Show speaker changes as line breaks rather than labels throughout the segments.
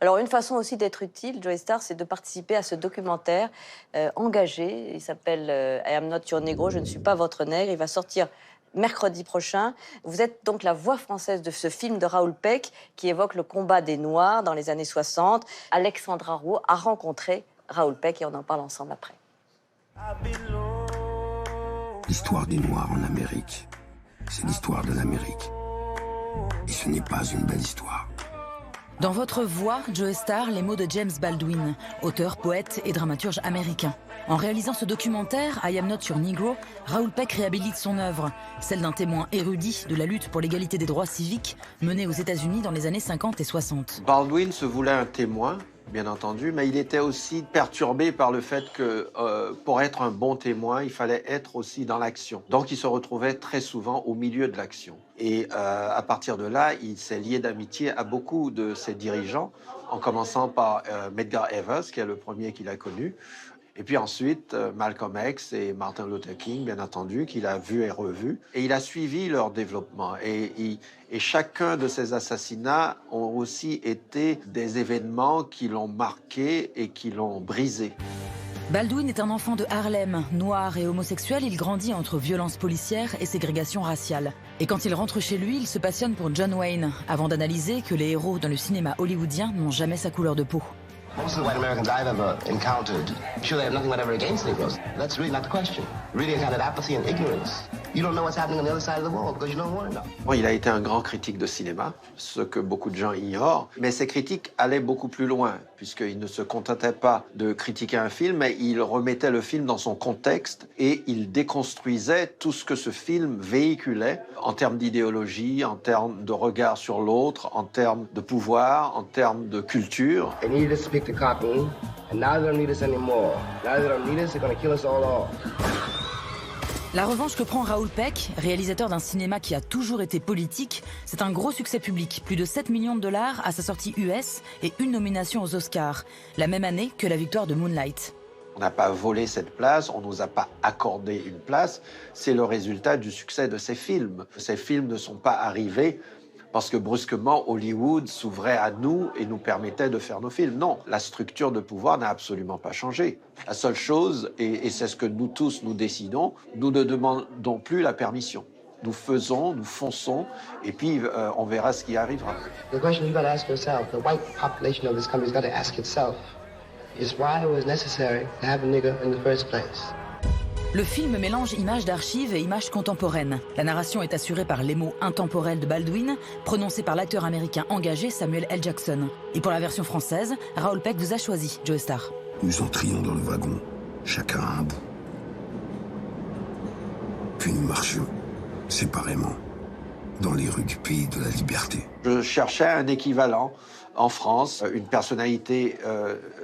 Alors, une façon aussi d'être utile, Joey Starr, c'est de participer à ce documentaire engagé. Il s'appelle I Am Not Your Negro, je ne suis pas votre nègre. Il va sortir mercredi prochain. Vous êtes donc la voix française de ce film de Raoul Peck qui évoque le combat des Noirs dans les années 60. Alexandra Rouault a rencontré Raoul Peck et on en parle ensemble après.
L'histoire des Noirs en Amérique, c'est l'histoire de l'Amérique. Et ce n'est pas une belle histoire.
Dans votre voix, Joey Starr, les mots de James Baldwin, auteur, poète et dramaturge américain. En réalisant ce documentaire, I Am Not Your Negro, Raoul Peck réhabilite son œuvre, celle d'un témoin érudit de la lutte pour l'égalité des droits civiques menée aux États-Unis dans les années 50 et 60.
Baldwin se voulait un témoin, bien entendu, mais il était aussi perturbé par le fait que pour être un bon témoin, il fallait être aussi dans l'action. Donc il se retrouvait très souvent au milieu de l'action. Et à partir de là, il s'est lié d'amitié à beaucoup de ses dirigeants, en commençant par Medgar Evers, qui est le premier qu'il a connu. Et puis ensuite, Malcolm X et Martin Luther King, bien entendu, qu'il a vu et revu. Et il a suivi leur développement. Et chacun de ces assassinats ont aussi été des événements qui l'ont marqué et qui l'ont brisé.
Baldwin est un enfant de Harlem. Noir et homosexuel, il grandit entre violence policière et ségrégation raciale. Et quand il rentre chez lui, il se passionne pour John Wayne, avant d'analyser que les héros dans le cinéma hollywoodien n'ont jamais sa couleur de peau.
Most of the white Americans I've ever encountered, sure they have nothing whatever against Negroes. That's really not the question. Really a kind of apathy and ignorance. You don't know what's happening on the other side of the world because you don't want to know.
Bon, il a été un grand critique de cinéma, ce que beaucoup de gens ignorent. Mais ses critiques allaient beaucoup plus loin, puisqu'il ne se contentait pas de critiquer un film, mais il remettait le film dans son contexte et il déconstruisait tout ce que ce film véhiculait en termes d'idéologie, en termes de regard sur l'autre, en termes de pouvoir, en termes de culture.
They needed us to pick the cotton, and now they don't need us anymore. Now they don't need us, they're going to kill us all off.
La revanche que prend Raoul Peck, réalisateur d'un cinéma qui a toujours été politique, c'est un gros succès public, plus de 7 millions de dollars à sa sortie US et une nomination aux Oscars, la même année que la victoire de Moonlight.
On n'a pas volé cette place, on ne nous a pas accordé une place, c'est le résultat du succès de ces films. Ces films ne sont pas arrivés parce que brusquement Hollywood s'ouvrait à nous et nous permettait de faire nos films. Non, la structure de pouvoir n'a absolument pas changé. La seule chose, et c'est ce que nous tous nous décidons, nous ne demandons plus la permission. Nous faisons, nous fonçons, et puis on verra ce qui arrivera.
The question you got to ask yourself, the white population of this country's got to ask itself, is why it was necessary to have a nigger in the first place.
Le film mélange images d'archives et images contemporaines. La narration est assurée par les mots intemporels de Baldwin, prononcés par l'acteur américain engagé Samuel L. Jackson. Et pour la version française, Raoul Peck vous a choisi, Joey Starr.
Nous entrions dans le wagon, chacun à un bout. Puis nous marchions, séparément, dans les rues du pays de la liberté.
Je cherchais un équivalent en France, une personnalité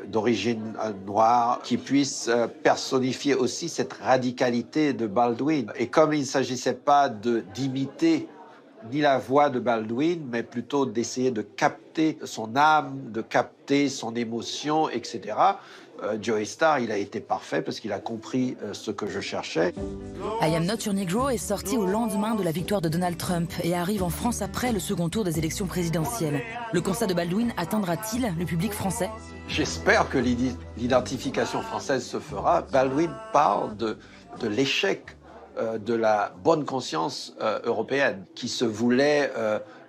d'origine noire qui puisse personnifier aussi cette radicalité de Baldwin. Et comme il ne s'agissait pas d'imiter ni la voix de Baldwin, mais plutôt d'essayer de capter son âme, de capter son émotion, etc., Joey Starr, il a été parfait parce qu'il a compris ce que je cherchais.
I Am Not Your Negro est sorti au lendemain de la victoire de Donald Trump et arrive en France après le second tour des élections présidentielles. Le constat de Baldwin atteindra-t-il le public français?
J'espère que l'identification française se fera. Baldwin parle de l'échec de la bonne conscience européenne qui se voulait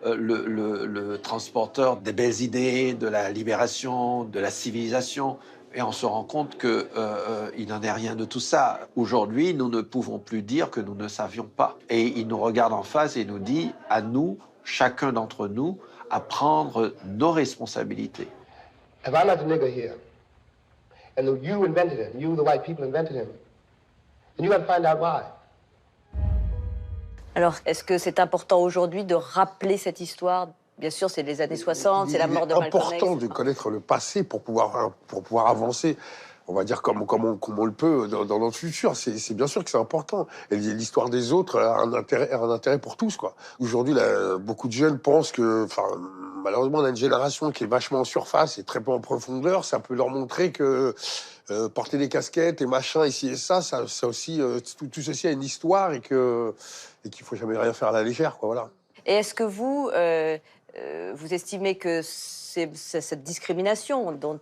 le transporteur des belles idées, de la libération, de la civilisation. Et on se rend compte qu'il n'en est rien de tout ça. Aujourd'hui, nous ne pouvons plus dire que nous ne savions pas. Et il nous regarde en face et nous dit, à nous, chacun d'entre nous, à prendre nos responsabilités.
If I'm not the nigger here, and you invented him, you, the white people, invented him, then you got to find out why.
Alors, est-ce que c'est important aujourd'hui de rappeler cette histoire? Bien sûr, c'est les années 60, c'est la mort de Malcolm X.
C'est important de connaître le passé pour pouvoir avancer, on va dire, comme on le peut dans notre futur. C'est bien sûr que c'est important. Et l'histoire des autres a un intérêt pour tous, quoi. Aujourd'hui, beaucoup de jeunes pensent que, malheureusement, on a une génération qui est vachement en surface et très peu en profondeur. Ça peut leur montrer que porter des casquettes et machin, ici et ça aussi, tout ceci a une histoire et qu'il faut jamais rien faire à la légère, quoi, voilà.
Et est-ce que vous estimez que cette discrimination dont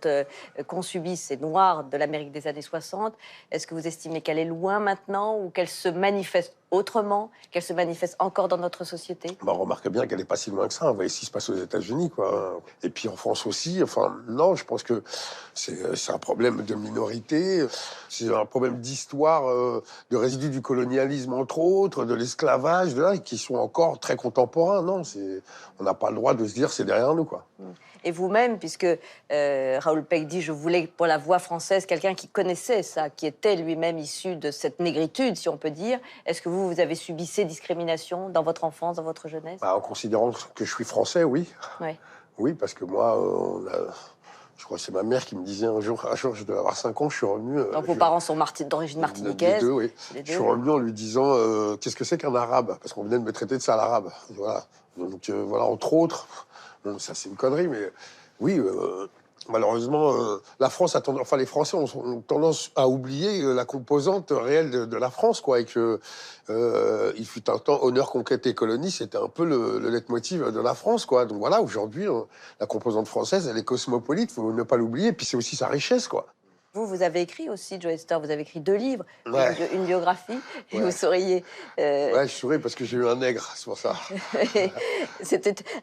qu'ont subi ces Noirs de l'Amérique des années 60, est-ce que vous estimez qu'elle est loin maintenant ou qu'elle se manifeste autrement, qu'elle se manifeste encore dans notre société?
On remarque bien qu'elle n'est pas si loin que ça. Vous voyez ce qui se passe aux États-Unis, quoi. Et puis en France aussi. Enfin, non, je pense que c'est un problème de minorité. C'est un problème d'histoire, de résidus du colonialisme, entre autres, de l'esclavage, qui sont encore très contemporains. Non, on n'a pas le droit de se dire c'est derrière nous, quoi.
Et vous-même, puisque Raoul Peck dit « Je voulais pour la voix française quelqu'un qui connaissait ça, qui était lui-même issu de cette négritude, si on peut dire », est-ce que vous avez subi ces discriminations dans votre enfance, dans votre jeunesse?
En considérant que je suis français, oui.
Ouais.
Oui, parce que moi, je crois que c'est ma mère qui me disait un jour, je devais avoir 5 ans, je suis revenu...
Donc vos parents sont d'origine martiniquaise?
Les deux, oui.
Les deux.
Je suis revenu en lui disant qu'est-ce que c'est qu'un arabe? Parce qu'on venait de me traiter de sale arabe. Voilà. Donc voilà, entre autres. Bon, ça c'est une connerie, mais oui, malheureusement, la France a tendance, enfin les Français ont tendance à oublier la composante réelle de la France, quoi, et que il fut un temps honneur, conquête et colonie, c'était un peu le leitmotiv de la France, quoi. Donc voilà, aujourd'hui, la composante française, elle est cosmopolite, faut ne pas l'oublier, puis c'est aussi sa richesse, quoi.
Vous avez écrit aussi, Joe Star, vous avez écrit 2 livres,
Ouais.
une biographie, et
Ouais.
vous sauriez...
Ouais, je souris parce que j'ai eu un nègre, c'est pour ça.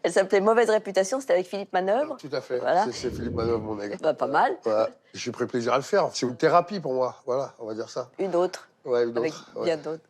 Elle s'appelait Mauvaise réputation, c'était avec Philippe Manœuvre.
Tout à fait,
Voilà.
c'est Philippe Manœuvre, mon nègre.
Bah, pas mal.
Voilà. J'ai pris plaisir à le faire, c'est une thérapie pour moi, voilà, on va dire ça.
Une autre,
Ouais, une
avec
autre, ouais.
bien d'autres.